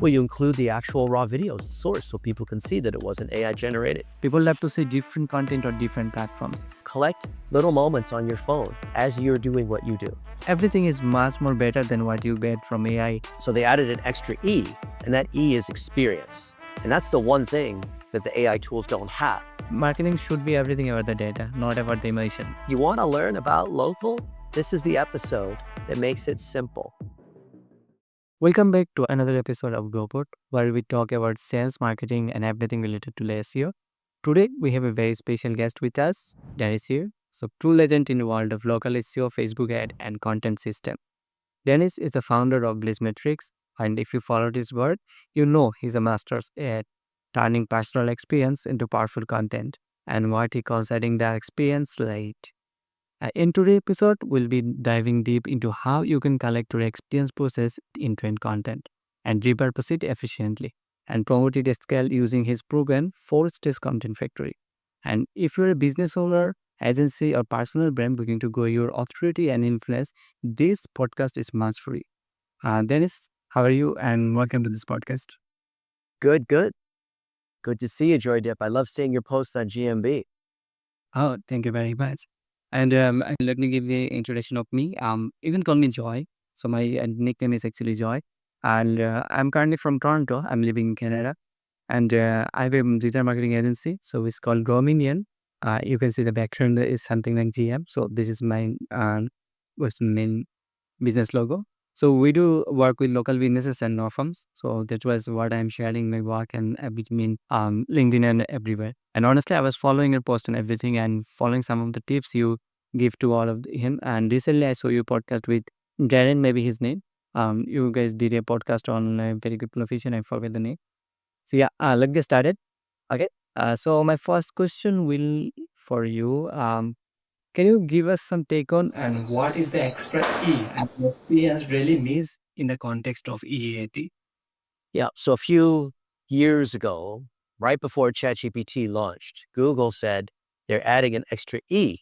Well, you include the actual raw videos, the source, so people can see that it wasn't AI generated. People love to see different content on different platforms. Collect little moments on your phone as you're doing what you do. Everything is much more better than what you get from AI. So they added an extra E, and that E is experience. And that's the one thing that the AI tools don't have. Marketing should be everything about the data, not about the emotion. You want to learn about local? This is the episode that makes it simple. Welcome back to another episode of GoPod, where we talk about sales, marketing, and everything related to SEO. Today, we have a very special guest with us, Dennis here. So, true legend in the world of local SEO, Facebook ad, and content system. Dennis is the founder of Blissmetrics, and if you followed his work, you know he's a master at turning personal experience into powerful content, and what he calls adding the experience right. In today's episode, we'll be diving deep into how you can collect your experience process into content and repurpose it efficiently and promote it at scale using his proven 4-stage content factory. And if you're a business owner, agency, or personal brand looking to grow your authority and influence, this podcast is much free. Dennis, how are you? And welcome to this podcast. Good, good. Good to see you, Joydip. I love seeing your posts on GMB. Oh, thank you very much. And let me give the introduction of me. You can call me Joy. So my nickname is actually Joy. And I'm currently from Toronto. I'm living in Canada. And I have a digital marketing agency. So it's called Dominion. You can see the background is something like GM. So this is my what's the main business logo. So we do work with local businesses and law firms. So that was what I'm sharing my work and between LinkedIn and everywhere. And honestly, I was following your post and everything and following some of the tips you give to all of him. And recently, I saw your podcast with Darren, maybe his name. You guys did a podcast on a very good profession. I forget the name. So yeah, let's get started. Okay. So my first question will for you. Can you give us some take on and what is the extra E and what PS really means in the context of EAT? Yeah, so a few years ago, right before ChatGPT launched, Google said they're adding an extra E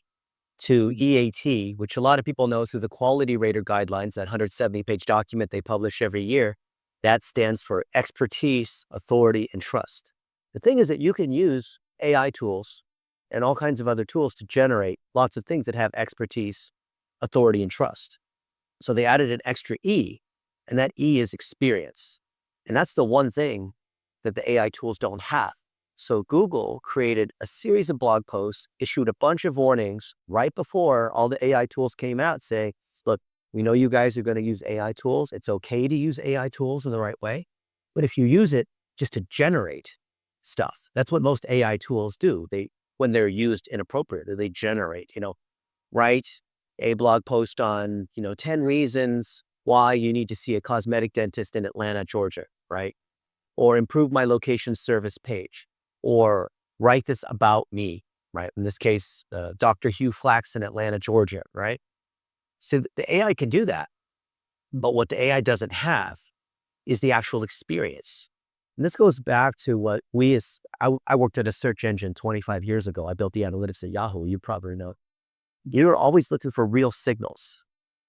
to EAT, which a lot of people know through the quality rater guidelines, that 170-page document they publish every year. That stands for expertise, authority, and trust. The thing is that you can use AI tools and all kinds of other tools to generate lots of things that have expertise, authority, and trust. So they added an extra E, and that E is experience. And that's the one thing that the AI tools don't have. So Google created a series of blog posts, issued a bunch of warnings right before all the AI tools came out saying, look, we know you guys are going to use AI tools. It's okay to use AI tools in the right way. But if you use it just to generate stuff, that's what most AI tools do. When they're used inappropriately, they generate, write a blog post on, 10 reasons why you need to see a cosmetic dentist in Atlanta, Georgia, right? Or improve my location service page, or write this about me, right? In this case, Dr. Hugh Flax in Atlanta, Georgia, right? So the AI can do that, but what the AI doesn't have is the actual experience. And this goes back to what I worked at a search engine 25 years ago. I built the analytics at Yahoo. You probably know. You're always looking for real signals,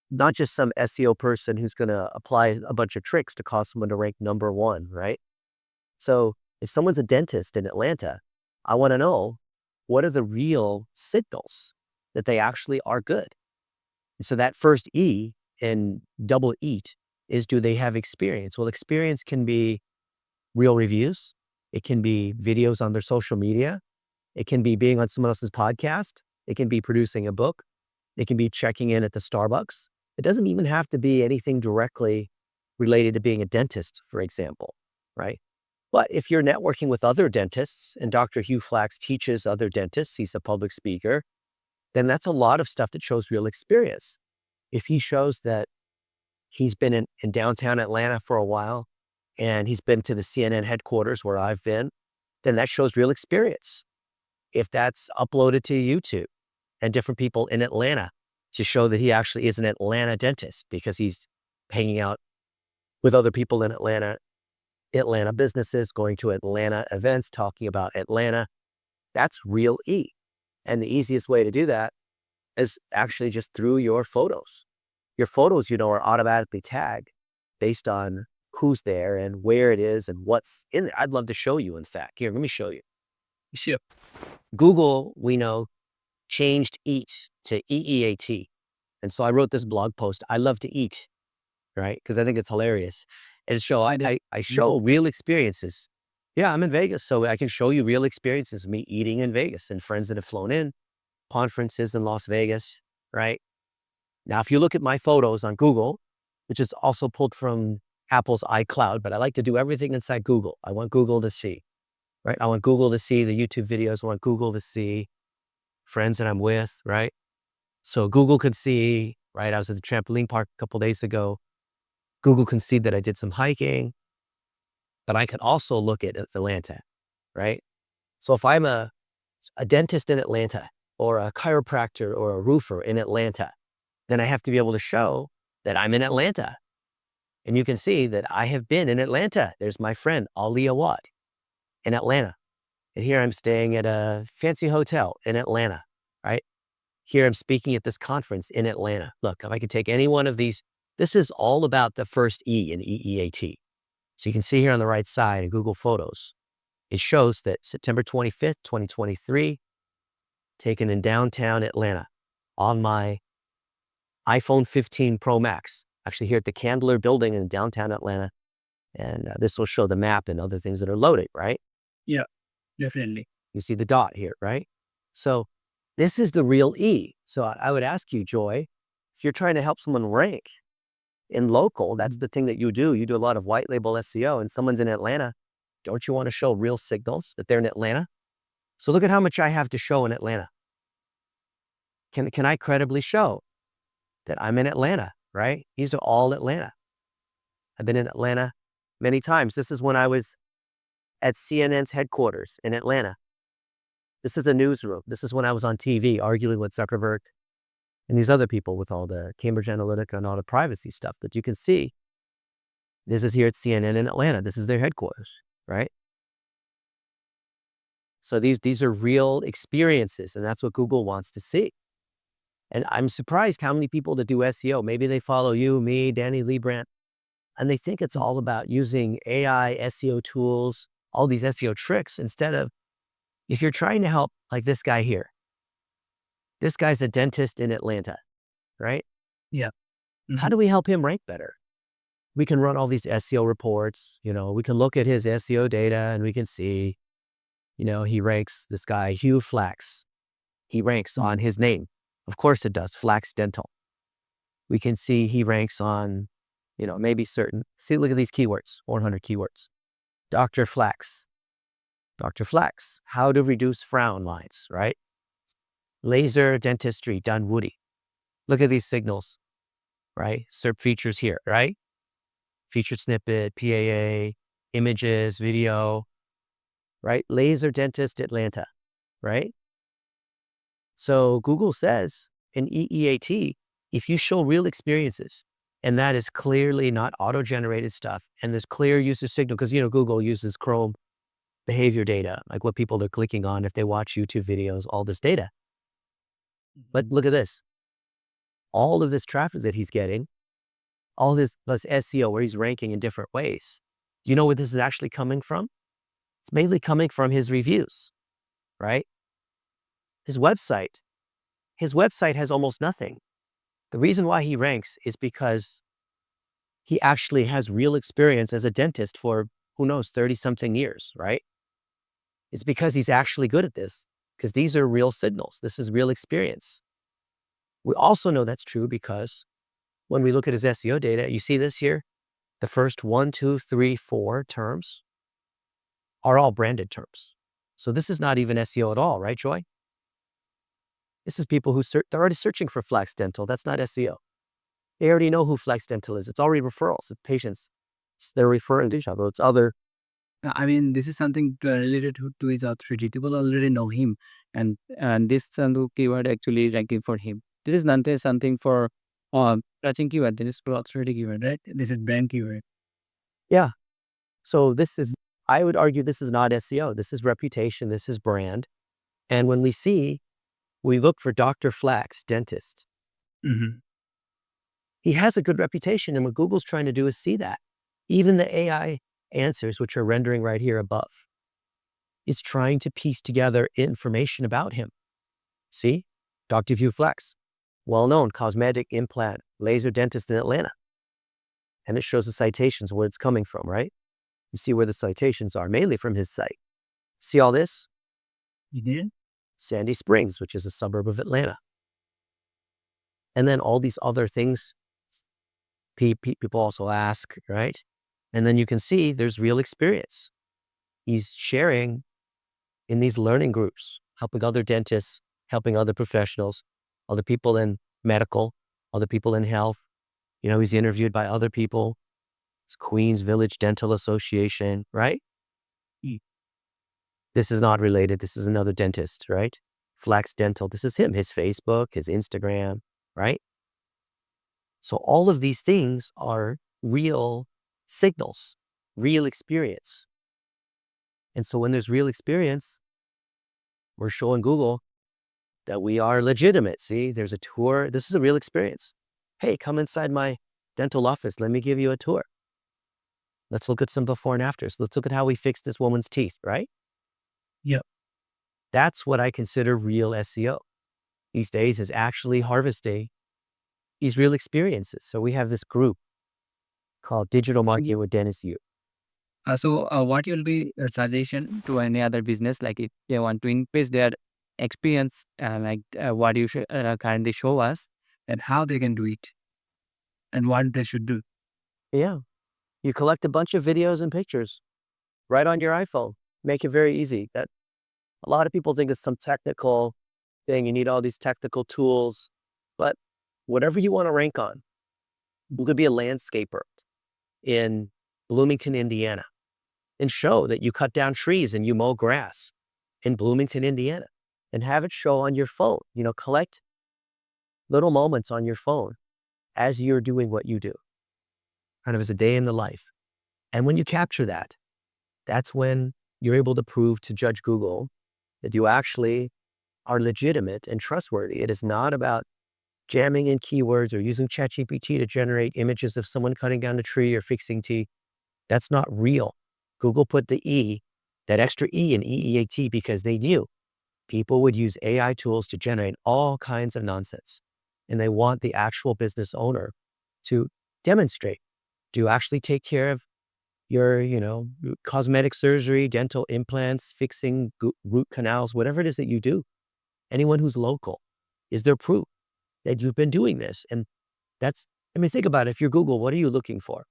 not just some SEO person who's going to apply a bunch of tricks to cause someone to rank number one, right? So if someone's a dentist in Atlanta, I want to know, what are the real signals that they actually are good? And so that first E in double EAT is, do they have experience? Well, experience can be real reviews. It can be videos on their social media. It can be being on someone else's podcast. It can be producing a book. It can be checking in at the Starbucks. It doesn't even have to be anything directly related to being a dentist, for example, right? But if you're networking with other dentists, and Dr. Hugh Flax teaches other dentists, he's a public speaker, then that's a lot of stuff that shows real experience. If he shows that he's been in downtown Atlanta for a while, and he's been to the CNN headquarters where I've been, then that shows real experience. If that's uploaded to YouTube and different people in Atlanta to show that he actually is an Atlanta dentist because he's hanging out with other people in Atlanta businesses, going to Atlanta events, talking about Atlanta, that's real E. And the easiest way to do that is actually just through your photos. Your photos, are automatically tagged based on who's there and where it is and what's in there. I'd love to show you, in fact. Here, let me show you. Sure. Google, we know, changed eat to EEAT. And so I wrote this blog post, I love to eat, right? Because I think it's hilarious. And so I show real experiences. Yeah, I'm in Vegas, so I can show you real experiences of me eating in Vegas and friends that have flown in, conferences in Las Vegas, right? Now, if you look at my photos on Google, which is also pulled from Apple's iCloud, but I like to do everything inside Google. I want Google to see, right? I want Google to see the YouTube videos. I want Google to see friends that I'm with, right? So Google could see, right? I was at the trampoline park a couple days ago. Google can see that I did some hiking, but I can also look at Atlanta, right? So if I'm a dentist in Atlanta or a chiropractor or a roofer in Atlanta, then I have to be able to show that I'm in Atlanta. And you can see that I have been in Atlanta. There's my friend, Ali Awad, in Atlanta. And here I'm staying at a fancy hotel in Atlanta, right? Here I'm speaking at this conference in Atlanta. Look, if I could take any one of these, this is all about the first E in EEAT. So you can see here on the right side in Google Photos, it shows that September 25th, 2023, taken in downtown Atlanta on my iPhone 15 Pro Max, actually here at the Candler building in downtown Atlanta. And this will show the map and other things that are loaded, right? Yeah, definitely. You see the dot here, right? So this is the real E. So I would ask you, Joy, if you're trying to help someone rank in local, that's the thing that you do. You do a lot of white label SEO and someone's in Atlanta. Don't you want to show real signals that they're in Atlanta? So look at how much I have to show in Atlanta. Can I credibly show that I'm in Atlanta, right? These are all Atlanta. I've been in Atlanta many times. This is when I was at CNN's headquarters in Atlanta. This is a newsroom. This is when I was on TV arguing with Zuckerberg and these other people with all the Cambridge Analytica and all the privacy stuff that you can see. This is here at CNN in Atlanta. This is their headquarters, right? So these are real experiences, and that's what Google wants to see. And I'm surprised how many people that do SEO, maybe they follow you, me, Danny Liebrandt, and they think it's all about using AI, SEO tools, all these SEO tricks, instead of, if you're trying to help, like this guy here, this guy's a dentist in Atlanta, right? Yeah. How do we help him rank better? We can run all these SEO reports, we can look at his SEO data and we can see, he ranks, this guy, Hugh Flax. He ranks on his name. Of course it does, Flax Dental. We can see he ranks on, maybe certain, see, look at these keywords, 100 keywords. Dr. Flax, how to reduce frown lines, right? Laser dentistry done Woody. Look at these signals, right? SERP features here, right? Featured snippet, PAA, images, video, right? Laser dentist Atlanta, right? So Google says in EEAT, if you show real experiences, and that is clearly not auto-generated stuff, and there's clear user signal, because Google uses Chrome behavior data, like what people are clicking on if they watch YouTube videos, all this data. But look at this. All of this traffic that he's getting, all this plus SEO where he's ranking in different ways. Do you know where this is actually coming from? It's mainly coming from his reviews, right? His website has almost nothing. The reason why he ranks is because he actually has real experience as a dentist for, who knows, 30-something years, right? It's because he's actually good at this, because these are real signals. This is real experience. We also know that's true because when we look at his SEO data, you see this here, the first 1, 2, 3, 4 terms are all branded terms. So this is not even SEO at all, right, Joy? This is people who they're already searching for Flax Dental. That's not SEO. They already know who Flax Dental is. It's already referrals of patients. They're referring to each other. It's other. I mean, this is something related to his authority. People already know him, and this keyword actually ranking for him. This is not something for touching keyword. This is for authority keyword, right? This is brand keyword. Yeah. So I would argue this is not SEO. This is reputation. This is brand. And when we look for Dr. Flax, dentist. Mm-hmm. He has a good reputation, and what Google's trying to do is see that. Even the AI answers, which are rendering right here above, is trying to piece together information about him. See? Dr. View Flex, well-known cosmetic implant laser dentist in Atlanta. And it shows the citations where it's coming from, right? You see where the citations are, mainly from his site. See all this? Sandy Springs, which is a suburb of Atlanta. And then all these other things people also ask, right? And then you can see there's real experience. He's sharing in these learning groups, helping other dentists, helping other professionals, other people in medical, other people in health. He's interviewed by other people. It's Queens Village Dental Association, right? This is not related. This is another dentist, right? Flex Dental. This is him, his Facebook, his Instagram, right? So all of these things are real signals, real experience. And so when there's real experience, we're showing Google that we are legitimate. See, there's a tour. This is a real experience. Hey, come inside my dental office. Let me give you a tour. Let's look at some before and afters. Let's look at how we fixed this woman's teeth, right? Yep. That's what I consider real SEO. These days is actually harvesting these real experiences. So we have this group called Digital Marketing with Dennis Yu. What will be a suggestion to any other business, like if they want to increase their experience, what you currently show us, and how they can do it, and what they should do? Yeah. You collect a bunch of videos and pictures right on your iPhone. Make it very easy. That a lot of people think it's some technical thing. You need all these technical tools, but whatever you want to rank on, you could be a landscaper in Bloomington, Indiana, and show that you cut down trees and you mow grass in Bloomington, Indiana, and have it show on your phone. Collect little moments on your phone as you're doing what you do, kind of as a day in the life. And when you capture that, that's when you're able to prove to Judge Google that you actually are legitimate and trustworthy. It is not about jamming in keywords or using ChatGPT to generate images of someone cutting down a tree or fixing teeth. That's not real. Google put the E, that extra E in EEAT, because they knew people would use AI tools to generate all kinds of nonsense. And they want the actual business owner to demonstrate, do you actually take care of your, cosmetic surgery, dental implants, fixing root canals, whatever it is that you do. Anyone who's local, is there proof that you've been doing this? And think about it. If you're Google, what are you looking for?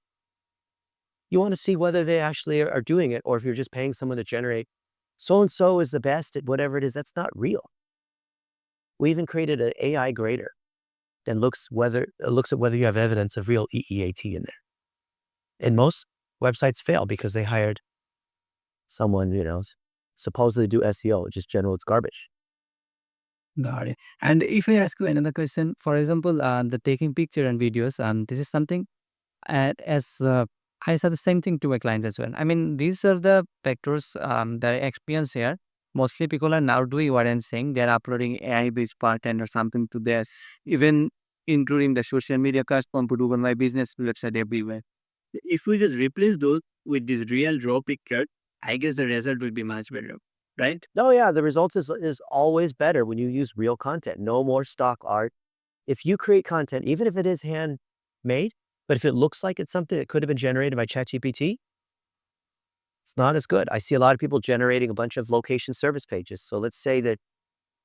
You want to see whether they actually are doing it, or if you're just paying someone to generate, so-and-so is the best at whatever it is. That's not real. We even created an AI grader that looks at whether you have evidence of real EEAT in there. And most websites fail because they hired someone, supposedly do SEO, just general, it's garbage. Got it. And if I ask you another question, for example, the taking picture and videos, this is something as I said the same thing to my clients as well. I mean, these are the factors that I experience here. Mostly people are now doing what I'm saying. They're uploading AI-based content or something to this, even including the social media platform to do my business website everywhere. If we just replace those with this real raw picture, I guess the result will be much better, right? No, yeah, the result is always better when you use real content. No more stock art. If you create content, even if it is handmade, but if it looks like it's something that could have been generated by ChatGPT, it's not as good. I see a lot of people generating a bunch of location service pages. So let's say that,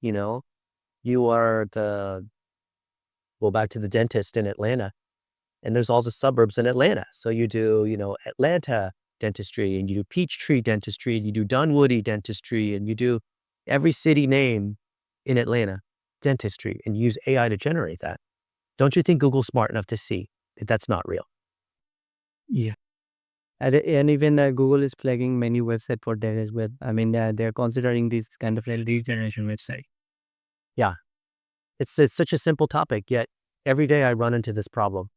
you are go back to the dentist in Atlanta, and there's all the suburbs in Atlanta. So you do, Atlanta dentistry, and you do Peachtree dentistry, and you do Dunwoody dentistry, and you do every city name in Atlanta dentistry, and use AI to generate that. Don't you think Google's smart enough to see that that's not real? Yeah. And even Google is flagging many websites for that as well. I mean, they're considering this kind of lead generation website. Yeah. It's such a simple topic, yet every day I run into this problem.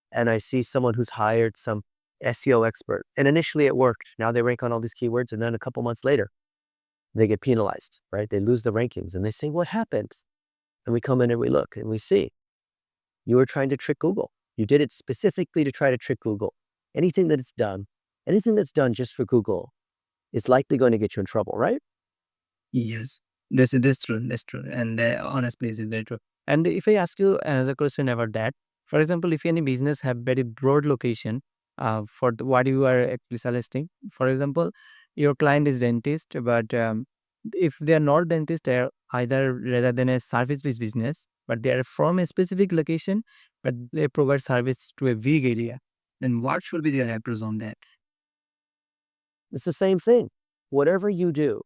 And I see someone who's hired some SEO expert. And initially it worked. Now they rank on all these keywords. And then a couple months later, they get penalized, right? They lose the rankings. And they say, what happened? And we come in and we look and we see, you were trying to trick Google. You did it specifically to try to trick Google. anything that's done just for Google is likely going to get you in trouble, right? Yes, that's true. That's true. And honestly, it's very true. And if I ask you another question about that, for example, if any business have very broad location for what you are actually suggesting, for example, your client is dentist, but if they are not dentist, they are either rather than a service-based business, but they are from a specific location, but they provide service to a big area. Then what should be their approach on that? It's the same thing. Whatever you do,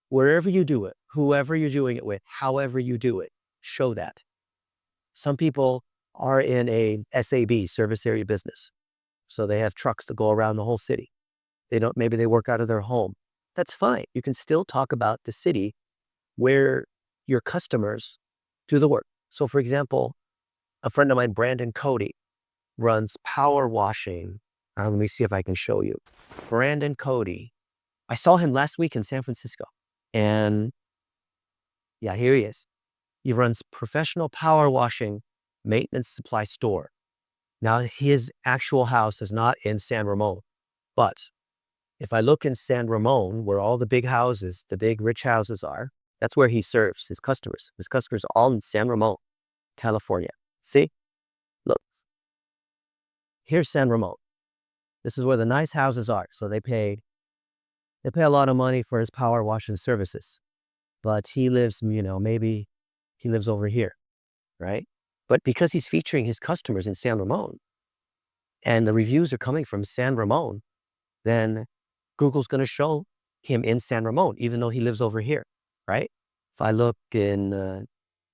wherever you do it, whoever you're doing it with, however you do it, show that. Some people are in a SAB, service area business. So they have trucks that go around the whole city. Maybe they work out of their home. That's fine. You can still talk about the city where your customers do the work. So for example, a friend of mine, Brandon Cody, runs power washing. Let me see if I can show you. Brandon Cody. I saw him last week in San Francisco. And yeah, here he is. He runs professional power washing maintenance supply store. Now, his actual house is not in San Ramon, but if I look in San Ramon, where all the big houses, the big rich houses are, that's where he serves his customers. His customers are all in San Ramon, California. See? Look, here's San Ramon. This is where the nice houses are. So they pay a lot of money for his power washing services. But he lives, maybe he lives over here, right? But because he's featuring his customers in San Ramon and the reviews are coming from San Ramon, then Google's going to show him in San Ramon, even though he lives over here, right? If I look in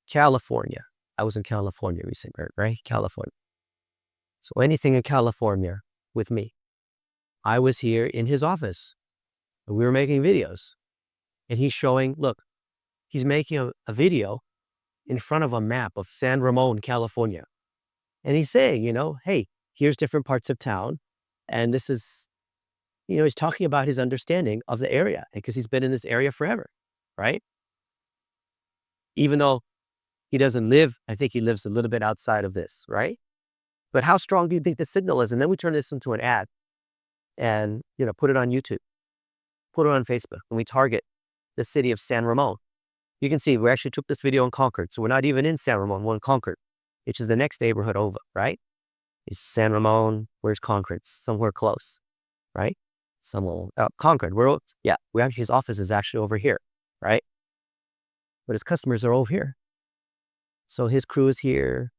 California, I was in California recently, right? California. So anything in California with me, I was here in his office. We were making videos and he's showing, look, he's making a video in front of a map of San Ramon, California. And he's saying, hey, here's different parts of town. And this is, he's talking about his understanding of the area because he's been in this area forever, right? Even though he doesn't live, I think he lives a little bit outside of this, right? But how strong do you think the signal is? And then we turn this into an ad and, put it on YouTube, put it on Facebook, and we target the city of San Ramon. You can see we actually took this video in Concord. So we're not even in San Ramon, we're in Concord, which is the next neighborhood over, right? It's San Ramon, where's Concord? Somewhere close, right? Somewhere, Concord, his office is actually over here, right? But his customers are over here. So his crew is here,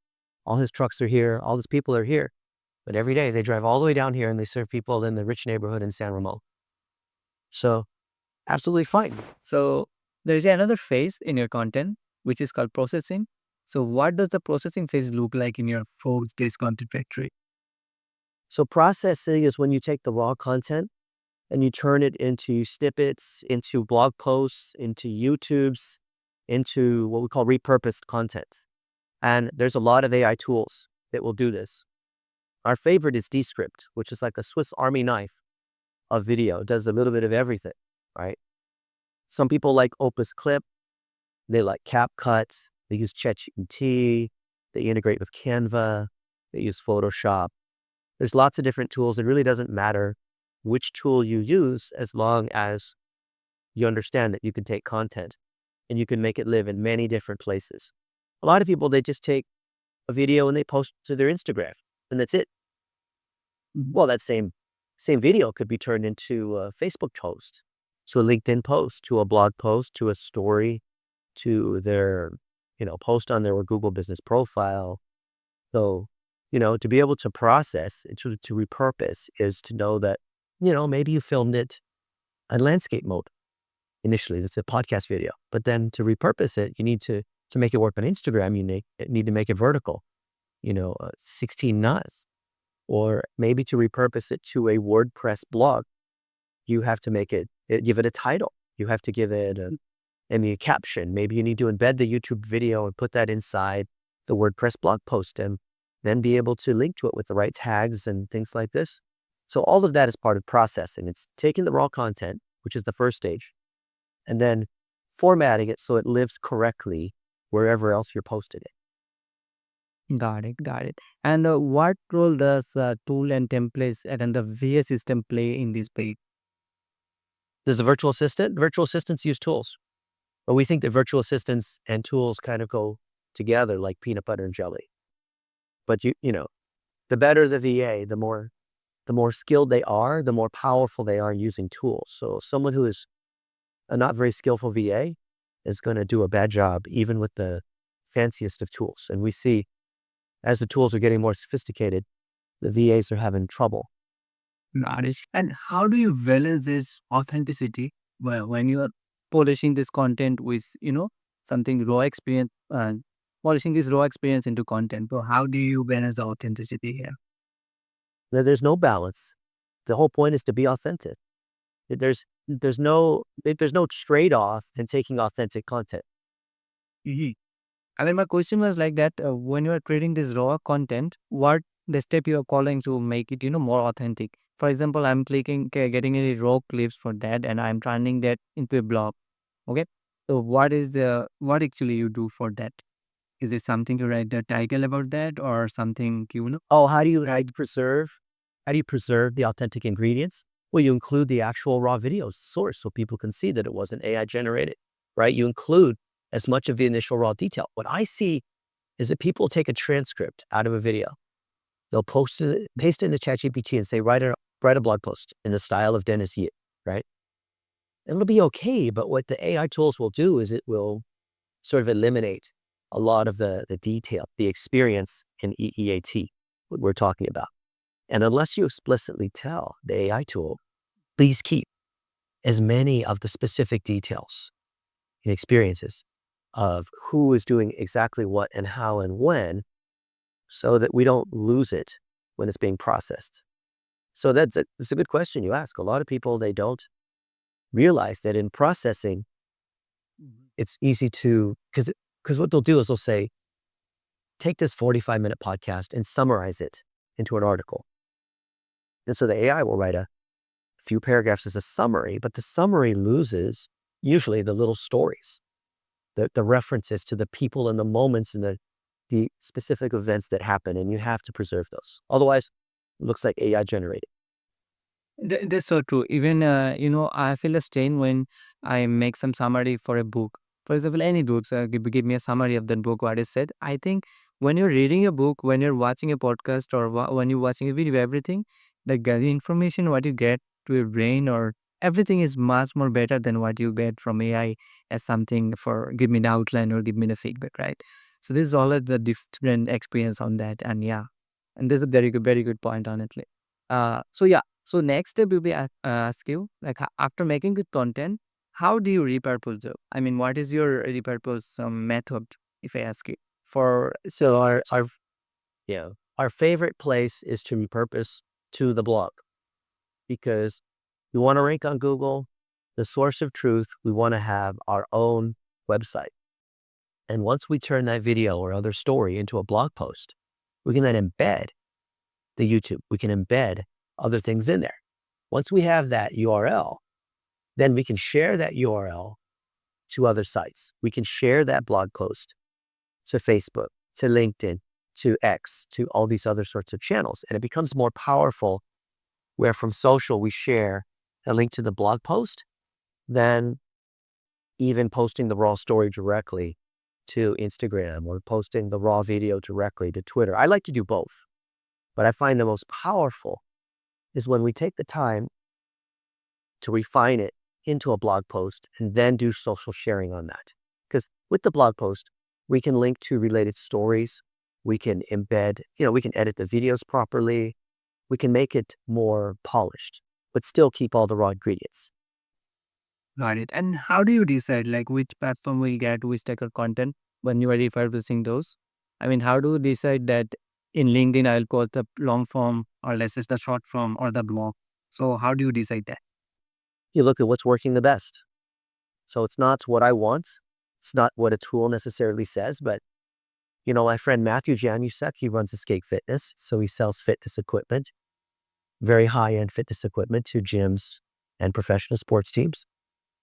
all his trucks are here, all his people are here. But every day they drive all the way down here and they serve people in the rich neighborhood in San Ramon. So absolutely fine. So there's another phase in your content, which is called processing. So what does the processing phase look like in your phone-based content factory? So processing is when you take the raw content and you turn it into snippets, into blog posts, into YouTubes, into what we call repurposed content. And there's a lot of AI tools that will do this. Our favorite is Descript, which is like a Swiss Army knife of video. It does a little bit of everything, right? Some people like Opus Clip. They like CapCut. They use ChatGPT. They integrate with Canva. They use Photoshop. There's lots of different tools. It really doesn't matter which tool you use as long as you understand that you can take content and you can make it live in many different places. A lot of people, they just take a video and they post to their Instagram and that's it. Well, that same video could be turned into a Facebook post, to a LinkedIn post, to a blog post, to a story, to their, post on their Google business profile. So, to be able to process, to repurpose is to know that, maybe you filmed it in landscape mode initially. That's a podcast video. But then to repurpose it, you need to make it work on Instagram, you need to make it vertical, 16 knots. Or maybe to repurpose it to a WordPress blog, you have to give it a title. You have to give it a caption. Maybe you need to embed the YouTube video and put that inside the WordPress blog post and then be able to link to it with the right tags and things like this. So all of that is part of processing. It's taking the raw content, which is the first stage, and then formatting it so it lives correctly wherever else you're posting it. Got it. Got it. And what role does tool and templates and the VA system play in this page? There's a virtual assistant. Virtual assistants use tools, but we think that virtual assistants and tools kind of go together like peanut butter and jelly. But the better the VA, the more skilled they are, the more powerful they are using tools. So someone who is a not very skillful VA is going to do a bad job even with the fanciest of tools. And we see as the tools are getting more sophisticated, the VAs are having trouble. Got it. And how do you balance this authenticity when you are polishing this content with, something raw experience and polishing this raw experience into content? So how do you balance the authenticity here? There's no balance. The whole point is to be authentic. There's no trade-off in taking authentic content. Mhm. I mean, my question was like that when you are creating this raw content, what the step you are calling to make it, more authentic? For example, I'm getting any raw clips for that and I'm turning that into a blog. Okay. So what actually you do for that? Is it something to write the title about that or something, Oh, how do you preserve the authentic ingredients? Well, you include the actual raw video source so people can see that it wasn't AI generated, right? You include as much of the initial raw detail. What I see is that people take a transcript out of a video. They'll paste it into ChatGPT and say, write a blog post in the style of Dennis Yip, right? It'll be okay, but what the AI tools will do is it will sort of eliminate a lot of the detail, the experience in EEAT, what we're talking about. And unless you explicitly tell the AI tool, please keep as many of the specific details and experiences of who is doing exactly what and how and when so that we don't lose it when it's being processed. So that's a good question you ask. A lot of people, they don't realize that in processing, it's easy to, because what they'll do is they'll say, take this 45-minute podcast and summarize it into an article. And so the AI will write a few paragraphs as a summary, but the summary loses usually the little stories, the references to the people and the moments and the specific events that happen, and you have to preserve those. Otherwise, it looks like AI generated. That's so true. Even, I feel a strain when I make some summary for a book. For example, any books, give me a summary of that book, what is said. I think when you're reading a book, when you're watching a podcast or when you're watching a video, everything, the information, what you get to your brain or everything is much more better than what you get from AI as something for give me the outline or give me the feedback, right? So this is all of the different experience on that. And yeah, and this is a very good point on it. So yeah, so next step will be ask you like after making good content, how do you repurpose it? I mean, what is your repurpose method? If I ask you, So yeah, our favorite place is to repurpose to the blog because we want to rank on Google, the source of truth. We want to have our own website. And once we turn that video or other story into a blog post, we can then embed the YouTube. We can embed other things in there. Once we have that URL, then we can share that URL to other sites. We can share that blog post to Facebook, to LinkedIn, to X, to all these other sorts of channels. And it becomes more powerful where from social we share a link to the blog post than even posting the raw story directly to Instagram or posting the raw video directly to Twitter. I like to do both, but I find the most powerful is when we take the time to refine it into a blog post and then do social sharing on that. Because with the blog post, we can link to related stories. We can embed, we can edit the videos properly. We can make it more polished, but still keep all the raw ingredients. got it. And how do you decide like which platform will get which type of content when you are repurposing those? I mean, how do you decide that in LinkedIn I'll post the long form or let's say the short form or the blog? So how do you decide that? You look at what's working the best. So it's not what I want. It's not what a tool necessarily says, but my friend Matthew Janusek, he runs Escape Fitness. So he sells fitness equipment, very high-end fitness equipment to gyms and professional sports teams.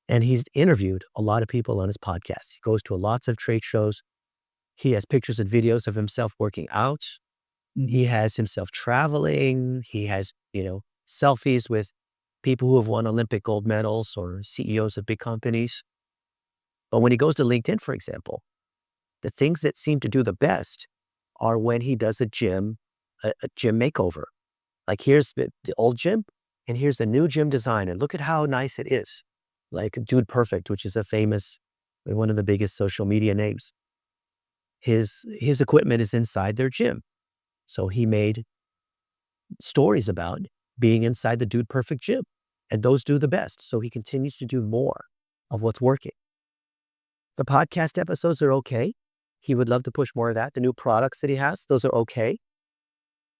And he's interviewed a lot of people on his podcast. He goes to lots of trade shows. He has pictures and videos of himself working out. He has himself traveling. He has, selfies with people who have won Olympic gold medals or CEOs of big companies. But when he goes to LinkedIn, for example, the things that seem to do the best are when he does a gym makeover. Like, here's the old gym and here's the new gym design. And look at how nice it is. Like Dude Perfect, which is one of the biggest social media names. His equipment is inside their gym. So he made stories about being inside the Dude Perfect gym. And those do the best. So he continues to do more of what's working. The podcast episodes are okay. He would love to push more of that. The new products that he has, those are okay.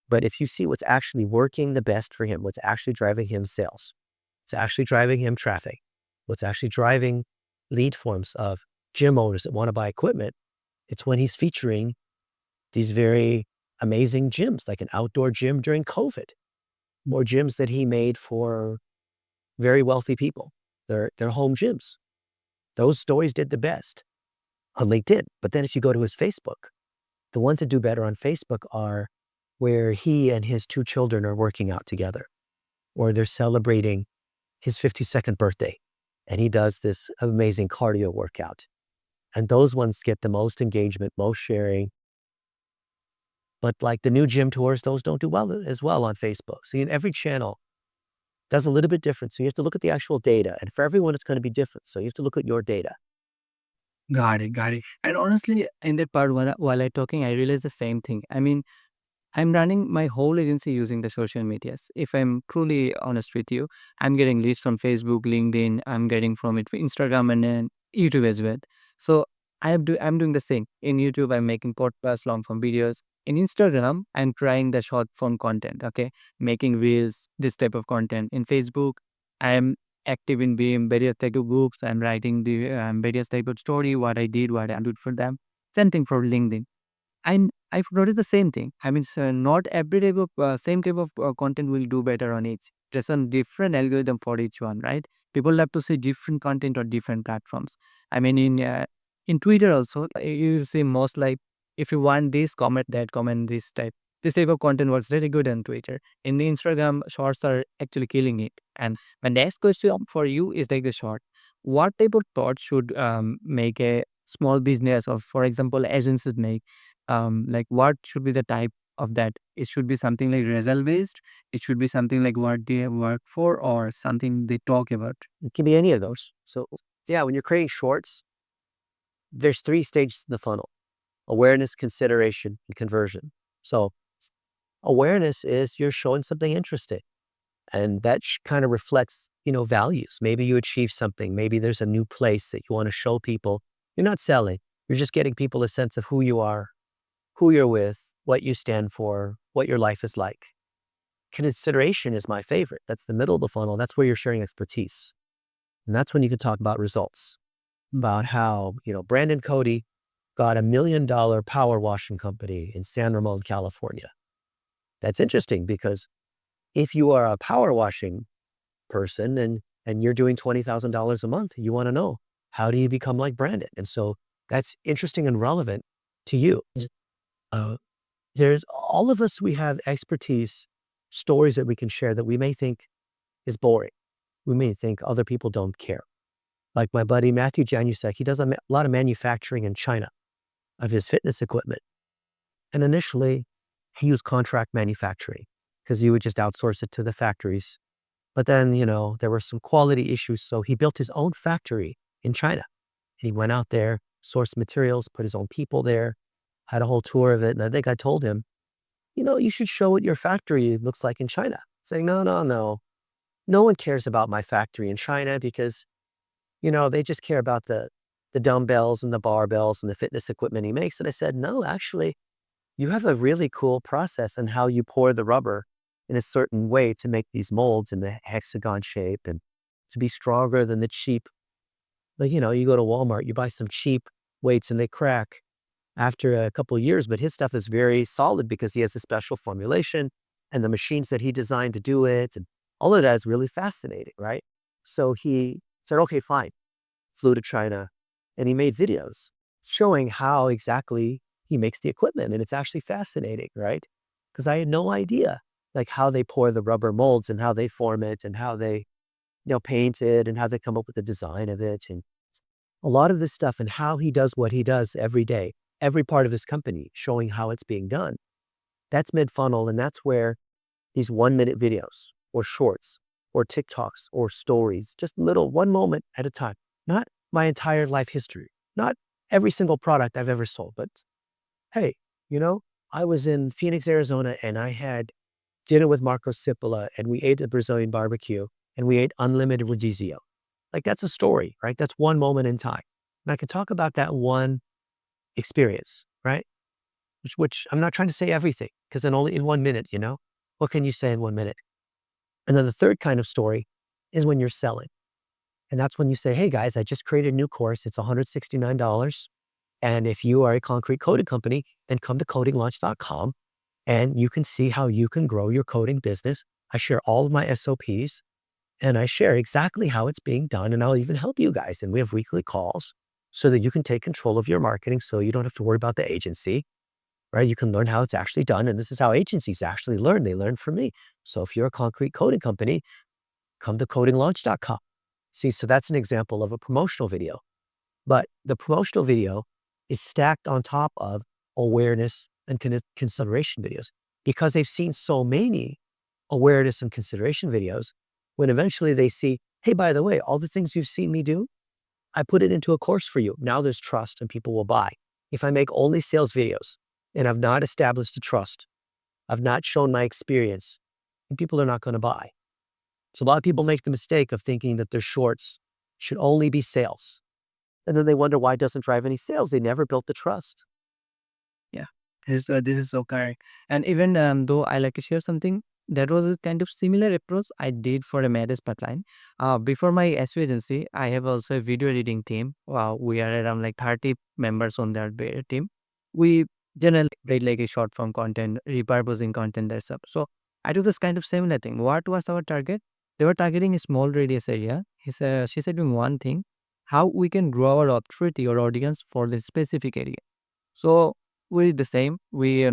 But if you see what's actually working the best for him, what's actually driving him sales, what's actually driving him traffic, what's actually driving lead forms of gym owners that want to buy equipment, it's when he's featuring these very amazing gyms, like an outdoor gym during COVID, or gyms that he made for very wealthy people, their home gyms. Those stories did the best on LinkedIn. But then if you go to his Facebook, the ones that do better on Facebook are where he and his 2 children are working out together, or they're celebrating his 52nd birthday, and he does this amazing cardio workout. And those ones get the most engagement, most sharing. But like the new gym tours, those don't do well as well on Facebook. So every channel does a little bit different. So you have to look at the actual data. And for everyone, it's going to be different. So you have to look at your data. Got it, got it. And honestly, in that part, while I talking, I realized the same thing. I mean, I'm running my whole agency using the social medias. If I'm truly honest with you, I'm getting leads from Facebook, LinkedIn. I'm getting from it Instagram and then YouTube as well. So I'm doing the same. In YouTube, I'm making podcasts, long form videos. In Instagram, I'm trying the short form content. Okay, making reels, this type of content. In Facebook, I'm active in being various type of groups. I'm writing the various type of story, what I did, what I did for them. Same thing for LinkedIn. I've noticed the same thing. I mean, so not every type of same type of content will do better on each. There's a different algorithm for each one, right? People have to see different content on different platforms. I mean, in Twitter also, you see most like if you want this, comment that, comment this type. This type of content was really good on Twitter. In the Instagram, shorts are actually killing it. And my next question for you is like the short. What type of thoughts should make a small business or, for example, agencies make? Like what should be the type of that? It should be something like result based. It should be something like what they work for or something they talk about. It can be any of those. So yeah, when you're creating shorts, there's 3 stages in the funnel: awareness, consideration, and conversion. So awareness is you're showing something interesting, and that kind of reflects, values. Maybe you achieve something. Maybe there's a new place that you want to show people. You're not selling. You're just getting people a sense of who you are, who you're with, what you stand for, what your life is like. Consideration is my favorite. That's the middle of the funnel. That's where you're sharing expertise. And that's when you can talk about results, about how, Brandon Cody got $1 million power washing company in San Ramon, California. That's interesting because if you are a power washing person and you're doing $20,000 a month, you want to know, how do you become like Brandon? And so that's interesting and relevant to you. Uh, there's all of us, we have expertise, stories that we can share that we may think is boring. We may think other people don't care. Like my buddy Matthew Janusek, he does a lot of manufacturing in China of his fitness equipment. And initially, he used contract manufacturing because you would just outsource it to the factories. But then, there were some quality issues. So he built his own factory in China. And he went out there, sourced materials, put his own people there, had a whole tour of it. And I think I told him, you should show what your factory looks like in China. Saying, no, no, no. No one cares about my factory in China because, they just care about the dumbbells and the barbells and the fitness equipment he makes. And I said, no, actually, you have a really cool process in how you pour the rubber in a certain way to make these molds in the hexagon shape and to be stronger than the cheap. Like, you go to Walmart, you buy some cheap weights and they crack after a couple of years, but his stuff is very solid because he has a special formulation and the machines that he designed to do it. And all of that is really fascinating, right? So he said, okay, fine. Flew to China and he made videos showing how exactly he makes the equipment. And it's actually fascinating, right? Because I had no idea like how they pour the rubber molds and how they form it and how they, paint it and how they come up with the design of it. And a lot of this stuff and how he does what he does every day, every part of his company, showing how it's being done. That's mid-funnel, and that's where these 1-minute videos or shorts or TikToks or stories, just little 1 moment at a time, not my entire life history, not every single product I've ever sold, but hey, you know, I was in Phoenix, Arizona, and I had dinner with Marco Cipolla, and we ate a Brazilian barbecue, and we ate unlimited rodizio. Like, that's a story, right? That's 1 moment in time. And I can talk about that one experience, right? Which I'm not trying to say everything, because then only in 1 minute, what can you say in 1 minute? And then the third kind of story is when you're selling. And that's when you say, hey guys, I just created a new course. It's $169. And if you are a concrete coding company, then come to codinglaunch.com and you can see how you can grow your coding business. I share all of my SOPs and I share exactly how it's being done. And I'll even help you guys. And we have weekly calls so that you can take control of your marketing so you don't have to worry about the agency, right? You can learn how it's actually done. And this is how agencies actually learn. They learn from me. So if you're a concrete coding company, come to codinglaunch.com. See, so that's an example of a promotional video. But the promotional video is stacked on top of awareness and consideration videos because they've seen so many awareness and consideration videos when eventually they see, hey, by the way, all the things you've seen me do, I put it into a course for you. Now there's trust and people will buy. If I make only sales videos and I've not established a trust, I've not shown my experience, and people are not going to buy. So a lot of people make the mistake of thinking that their shorts should only be sales. And then they wonder why it doesn't drive any sales. They never built the trust. Yeah, this is so correct. And even though I like to share something, that was a kind of similar approach I did for a marriage pipeline. Before my SEO agency, I have also a video editing team. We are around like 30 members on that team. We generally create like a short form content, repurposing content, that stuff. So I do this kind of similar thing. What was our target? They were targeting a small radius area. She said me one thing: how we can grow our authority or audience for the specific area. So we did the same. We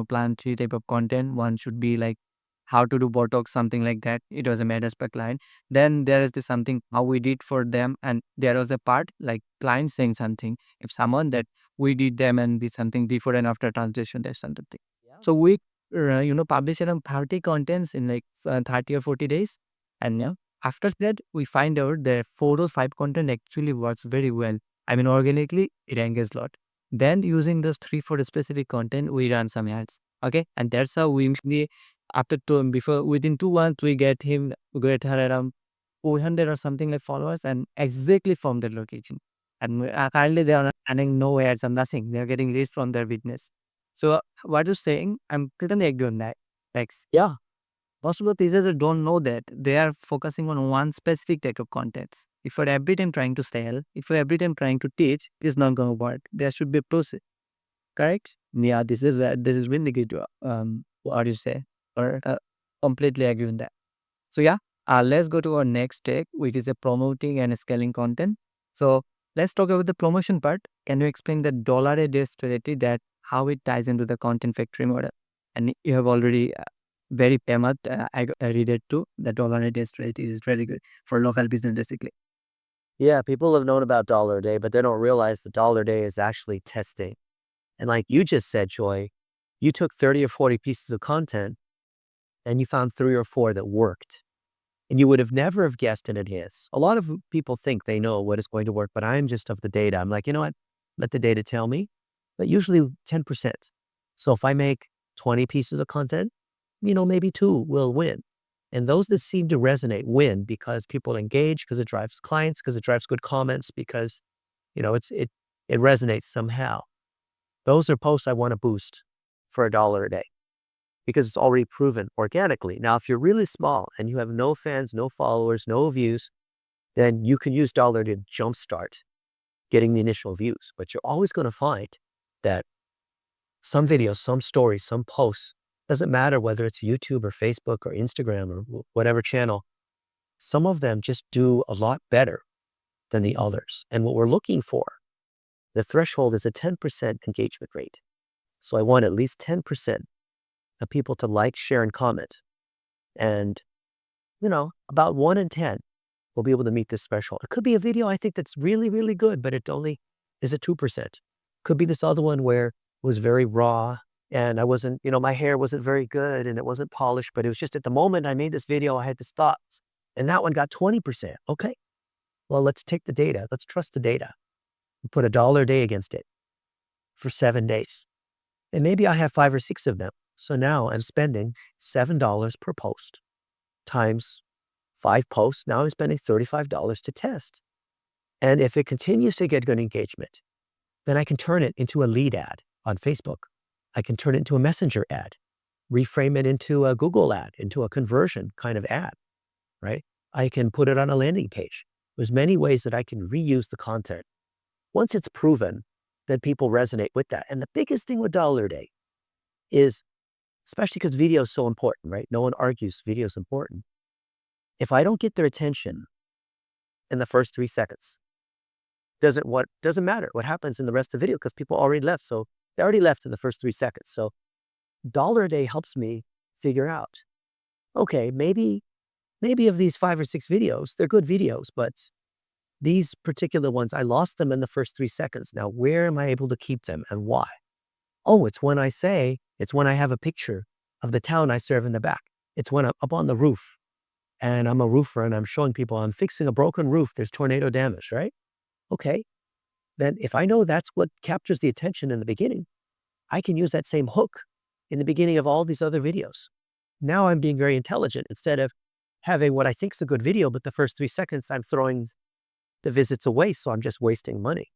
plan three type of content. One should be like how to do Botox, something like that. It was a made per client. Then there is this something how we did for them, and there was a part like client saying something. If someone that we did them and be something before and after translation, there's something. Yeah. So we publish around 30 contents in like 30 or 40 days, and after that we find out that 4 or 5 content actually works very well. I mean, organically it engages a lot. Then using those 3 4 specific content, we run some ads. Okay. And that's how we after before within 2 months we get her around 400 or something like followers and exactly from that location. And currently they are not running no ads and nothing. They're getting leads from their business. So what you're saying, I'm totally agree on that. Like Yeah. most of the teachers don't know that they are focusing on one specific type of contents. If you're every time trying to sell, if you're every time trying to teach, it's not going to work. There should be a process, correct? Yeah, this is really good. What do you say? Or completely agree with that. So yeah, let's go to our next take, which is a promoting and scaling content. So let's talk about the promotion part. Can you explain the dollar a day strategy, that how it ties into the content factory model? And you have already very famous. I read it too. The dollar a day strategy is very good for local business, basically. Yeah. People have known about dollar a day, but they don't realize the dollar a day is actually testing. And like you just said, Joy, you took 30 or 40 pieces of content and you found 3 or 4 that worked. And you would have never have guessed in advance. A lot of people think they know what is going to work, but I'm just of the data. I'm like, you know what? Let the data tell me. But usually 10%. So if I make 20 pieces of content, maybe 2 will win. And those that seem to resonate win because people engage, because it drives clients, because it drives good comments, because, it resonates somehow. Those are posts I want to boost for $1 a day because it's already proven organically. Now, if you're really small and you have no fans, no followers, no views, then you can use dollar to jumpstart getting the initial views. But you're always going to find that some videos, some stories, some posts, doesn't matter whether it's YouTube or Facebook or Instagram or whatever channel, some of them just do a lot better than the others. And what we're looking for The threshold is a 10% engagement rate. So I want at least 10% of people to like, share, and comment. And, about 1 in 10 will be able to meet this threshold. It could be a video I think that's really, really good, but it only is at 2%. Could be this other one where it was very raw and I wasn't, my hair wasn't very good and it wasn't polished, but it was just at the moment I made this video, I had this thought. And that one got 20%. Okay. Well, let's take the data. Let's trust the data. And put $1 a day against it for 7 days. And maybe I have 5 or 6 of them. So now I'm spending $7 per post times 5 posts. Now I'm spending $35 to test. And if it continues to get good engagement, then I can turn it into a lead ad on Facebook. I can turn it into a messenger ad, reframe it into a Google ad, into a conversion kind of ad, right? I can put it on a landing page. There's many ways that I can reuse the content. Once it's proven, then people resonate with that. And the biggest thing with $1 a day is, especially because video is so important, right? No one argues video is important. If I don't get their attention in the first 3 seconds, doesn't matter what happens in the rest of the video because people already left. So they already left in the first 3 seconds. So $1 a day helps me figure out, okay, maybe of these 5 or 6 videos, they're good videos, but these particular ones, I lost them in the first 3 seconds. Now, where am I able to keep them and why? Oh, it's when I have a picture of the town I serve in the back. It's when I'm up on the roof and I'm a roofer and I'm showing people I'm fixing a broken roof. There's tornado damage, right? Okay. Then if I know that's what captures the attention in the beginning, I can use that same hook in the beginning of all these other videos. Now I'm being very intelligent. Instead of having what I think is a good video, but the first 3 seconds I'm throwing the visits away, so I'm just wasting money.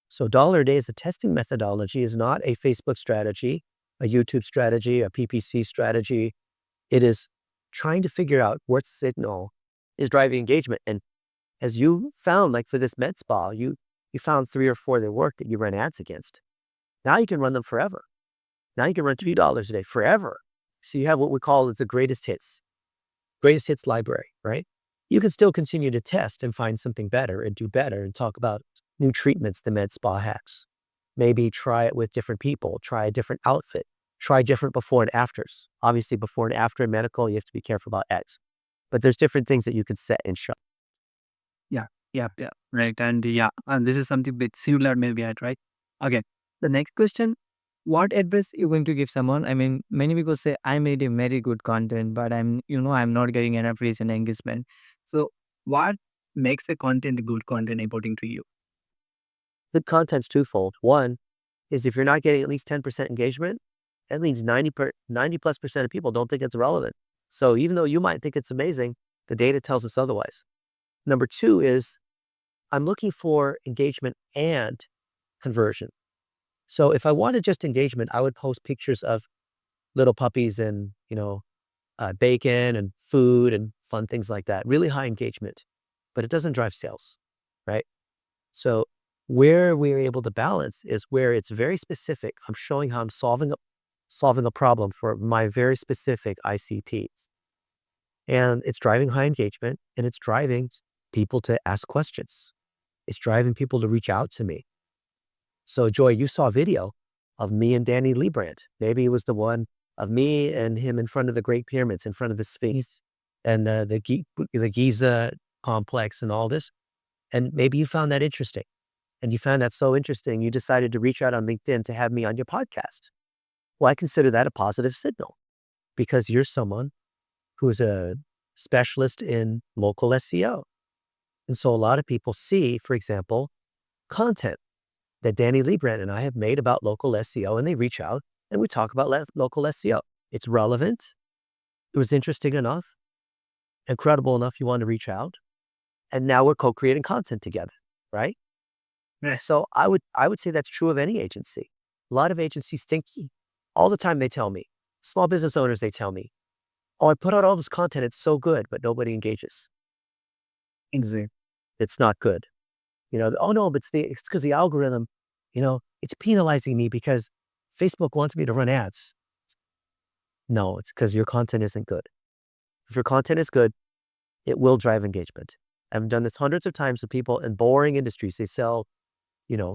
So $1 a day as a testing methodology is not a Facebook strategy, a YouTube strategy, a PPC strategy. It is trying to figure out what signal is driving engagement. And as you found, like for this med spa, you found 3 or 4 that work that you run ads against. Now you can run them forever. Now you can run $2 a day forever. So you have what we call the greatest hits library, right? You can still continue to test and find something better and do better and talk about new treatments the med spa has. Maybe try it with different people, try a different outfit, try different before and afters. Obviously, before and after in medical, you have to be careful about ads. But there's different things that you can set and show. Yeah, yeah, yeah, right. And this is something bit similar maybe, right? Okay. The next question, what advice you going to give someone? I mean, many people say I made a very good content, but I'm not getting enough reach and engagement. So what makes a content good content according to you? Good content's twofold. One is if you're not getting at least 10% engagement, that means 90+% of people don't think it's relevant. So even though you might think it's amazing, the data tells us otherwise. Number 2 is I'm looking for engagement and conversion. So if I wanted just engagement, I would post pictures of little puppies and, bacon and food and fun things like that. Really high engagement, but it doesn't drive sales, right? So where we're able to balance is where it's very specific. I'm showing how I'm solving a problem for my very specific ICPs. And it's driving high engagement and it's driving people to ask questions. It's driving people to reach out to me. So Joy, you saw a video of me and Danny Liebrandt. Maybe it was the one of me and him in front of the Great Pyramids, in front of the Sphinx and the Giza complex and all this. And maybe you found that interesting. And you found that so interesting, you decided to reach out on LinkedIn to have me on your podcast. Well, I consider that a positive signal because you're someone who's a specialist in local SEO. And so a lot of people see, for example, content that Danny Liebrandt and I have made about local SEO, and they reach out and we talk about local SEO. It's relevant. It was interesting enough, incredible enough you want to reach out. And now we're co-creating content together, right? Yeah. So I would say that's true of any agency. A lot of agencies think all the time they tell me, small business owners, they tell me, oh, I put out all this content, it's so good, but nobody engages. Exactly. It's not good. Oh no, but it's because the algorithm, it's penalizing me because Facebook wants me to run ads. No, it's because your content isn't good. If your content is good, it will drive engagement. I've done this hundreds of times with people in boring industries. They sell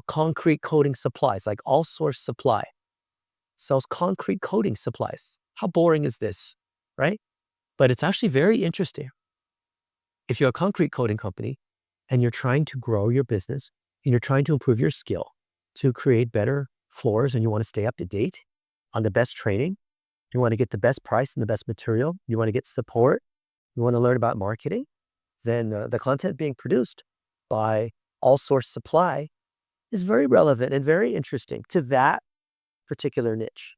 concrete coating supplies, like All Source Supply sells concrete coating supplies. How boring is this, right? But it's actually very interesting. If you're a concrete coating company and you're trying to grow your business and you're trying to improve your skill to create better floors and you want to stay up to date on the best training, you want to get the best price and the best material, you want to get support, you want to learn about marketing, then the content being produced by All Source Supply is very relevant and very interesting to that particular niche.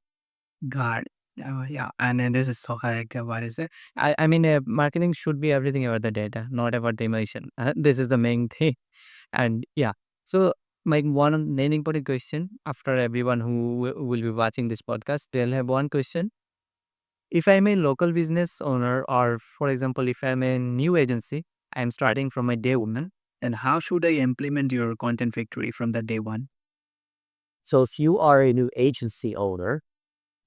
God. Yeah, and this is so correct. What is it? I mean, marketing should be everything about the data, not about the emotion. This is the main thing. And yeah, so my one main important question after everyone who will be watching this podcast, they'll have one question. If I'm a local business owner, or for example, if I'm a new agency, I'm starting from my day one, and how should I implement your content factory from the day one? So if you are a new agency owner,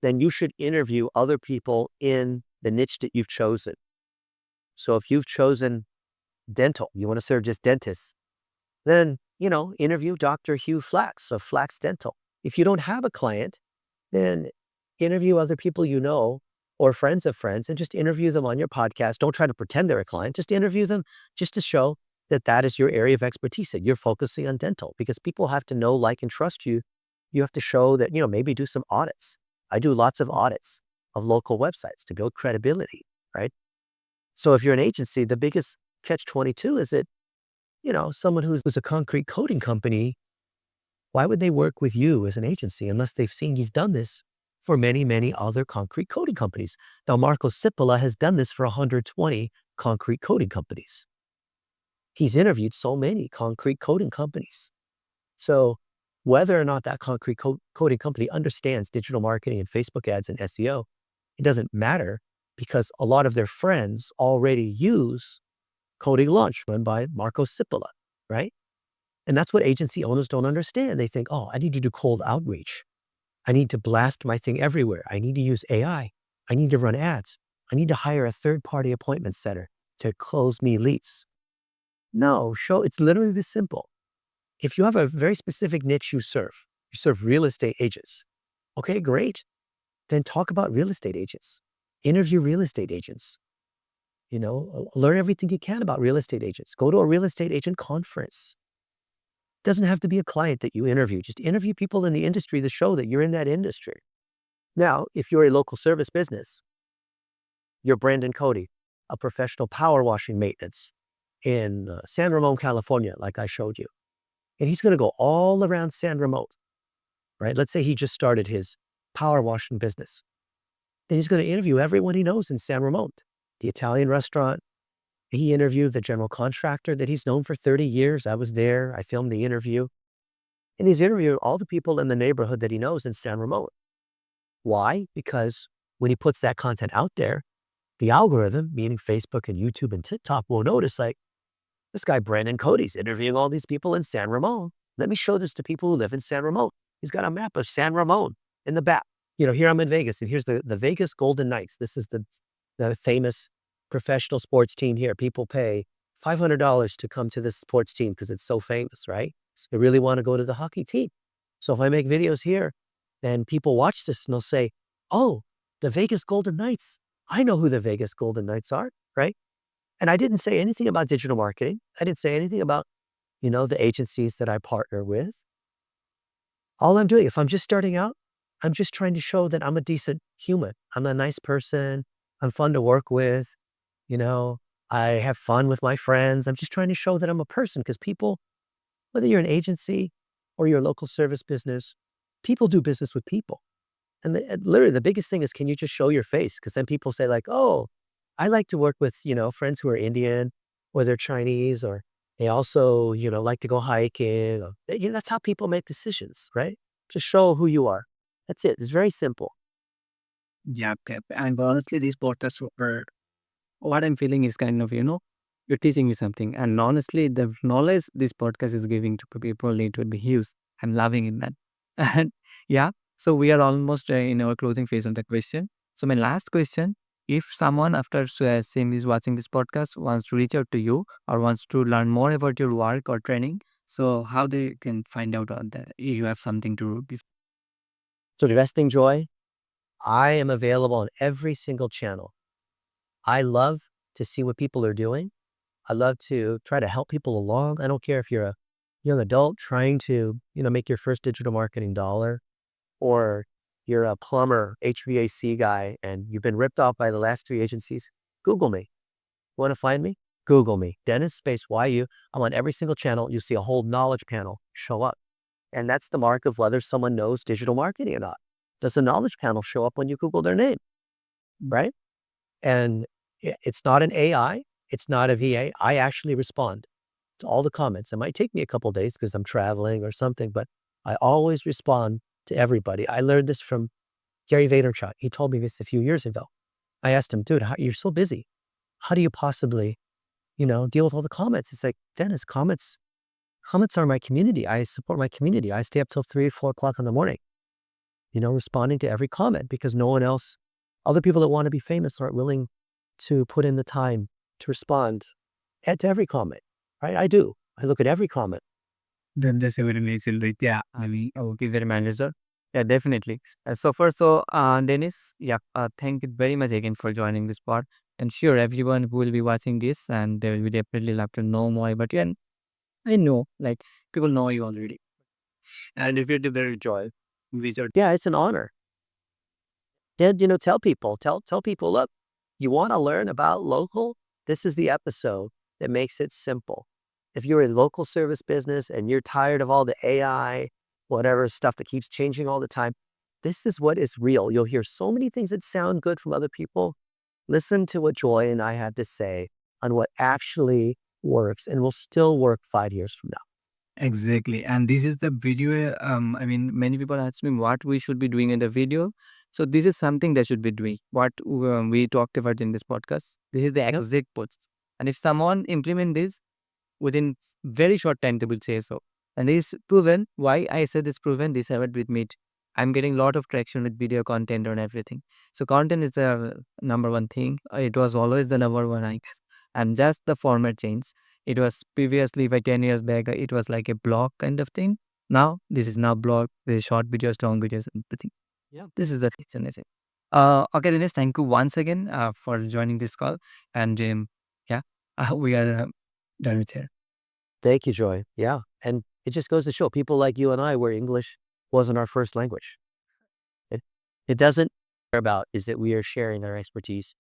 then you should interview other people in the niche that you've chosen. So if you've chosen dental, you want to serve just dentists, then, interview Dr. Hugh Flax of Flax Dental. If you don't have a client, then interview other people you know or friends of friends and just interview them on your podcast. Don't try to pretend they're a client. Just interview them just to show that that is your area of expertise, that you're focusing on dental, because people have to know, like, and trust you. You have to show that, maybe do some audits. I do lots of audits of local websites to build credibility, right? So if you're an agency, the biggest catch-22 is that, someone who's a concrete coating company, why would they work with you as an agency unless they've seen you've done this for many, many other concrete coating companies? Now, Marco Cipolla has done this for 120 concrete coating companies. He's interviewed so many concrete coating companies. So whether or not that concrete coating company understands digital marketing and Facebook ads and SEO, it doesn't matter, because a lot of their friends already use Coating Launch run by Marco Cipolla, right? And that's what agency owners don't understand. They think, oh, I need to do cold outreach. I need to blast my thing everywhere. I need to use AI. I need to run ads. I need to hire a third-party appointment setter to close me leads. No, it's literally this simple. If you have a very specific niche you serve real estate agents. Okay, great. Then talk about real estate agents. Interview real estate agents. Learn everything you can about real estate agents. Go to a real estate agent conference. Doesn't have to be a client that you interview. Just interview people in the industry to show that you're in that industry. Now, if you're a local service business, you're Brandon Cody, a professional power washing maintenance in San Ramon, California, like I showed you. And he's going to go all around San Ramon, right? Let's say he just started his power washing business. Then he's going to interview everyone he knows in San Ramon. The Italian restaurant. He interviewed the general contractor that he's known for 30 years. I was there. I filmed the interview. And he's interviewed all the people in the neighborhood that he knows in San Ramon. Why? Because when he puts that content out there, the algorithm, meaning Facebook and YouTube and TikTok, will notice, like, this guy Brandon Cody's interviewing all these people in San Ramon. Let me show this to people who live in San Ramon. He's got a map of San Ramon in the back. Here I'm in Vegas, and here's the Vegas Golden Knights. This is the famous professional sports team here. People pay $500 to come to this sports team because it's so famous, right? So they really want to go to the hockey team. So if I make videos here, then people watch this and they'll say, oh, the Vegas Golden Knights. I know who the Vegas Golden Knights are, right? And I didn't say anything about digital marketing. I didn't say anything about, the agencies that I partner with. All I'm doing, if I'm just starting out, I'm just trying to show that I'm a decent human. I'm a nice person. I'm fun to work with. I have fun with my friends. I'm just trying to show that I'm a person, because people, whether you're an agency or you're a local service business, people do business with people. And literally the biggest thing is, can you just show your face? Because then people say, like, oh, I like to work with, friends who are Indian or they're Chinese, or they also, like to go hiking. That's how people make decisions, right? Just show who you are. That's it. It's very simple. Yeah, Pep. And honestly, these podcasts were what I'm feeling is kind of, you're teaching me something. And honestly, the knowledge this podcast is giving to people, it would be huge. I'm loving it, man. And yeah, so we are almost in our closing phase on the question. So my last question, if someone after seeing this, watching this podcast wants to reach out to you or wants to learn more about your work or training, So how they can find out that you have something to be. So the best thing, Joy, I am available on every single channel. I love to see what people are doing. I love to try to help people along. I don't care if you're a young adult trying to, make your first digital marketing dollar, or you're a plumber, HVAC guy, and you've been ripped off by the last three agencies. Google me. Want to find me? Google me. Dennis space YU. I'm on every single channel. You see a whole knowledge panel show up. And that's the mark of whether someone knows digital marketing or not. Does the knowledge panel show up when you Google their name, right? And it's not an AI. It's not a VA. I actually respond to all the comments. It might take me a couple days because I'm traveling or something, but I always respond to everybody. I learned this from Gary Vaynerchuk. He told me this a few years ago. I asked him, dude, you're so busy. How do you possibly, deal with all the comments? It's like, Dennis, comments are my community. I support my community. I stay up till 3, 4 o'clock in the morning, responding to every comment, because no one else, other people that want to be famous aren't willing to put in the time to respond to every comment, right? I do. I look at every comment. Then that's a very amazing. Like, yeah, I mean, okay, very manager. Yeah, definitely. Dennis, yeah, thank you very much again for joining this part. And sure, everyone who will be watching this, and they will definitely love to know more about you. And I know, like, people know you already. And if you do very joy, visit. Yeah, it's an honor. And, tell people, look, you want to learn about local? This is the episode that makes it simple. If you're a local service business and you're tired of all the AI, whatever stuff that keeps changing all the time, this is what is real. You'll hear so many things that sound good from other people. Listen to what Joy and I have to say on what actually works and will still work 5 years from now. Exactly. And this is the video. I mean, many people ask me what we should be doing in the video. So this is something they should be doing. What we talked about in this podcast. This is the Yep. exact post. And if someone implement this within very short time, they will say so. And this is proven. Why I said this proven? This happened with me. I'm getting a lot of traction with video content and everything. So content is the number one thing. It was always the number one, I guess. And just the format change. It was previously, by 10 years back, it was like a blog kind of thing. Now, this is now blog, the short videos, long videos, and everything. Yeah. This is the thing, amazing. Okay, Dinesh, thank you once again for joining this call. And yeah, we are done with here. Thank you, Joy. Yeah. And it just goes to show people like you and I, where English wasn't our first language. It doesn't care about is that we are sharing our expertise.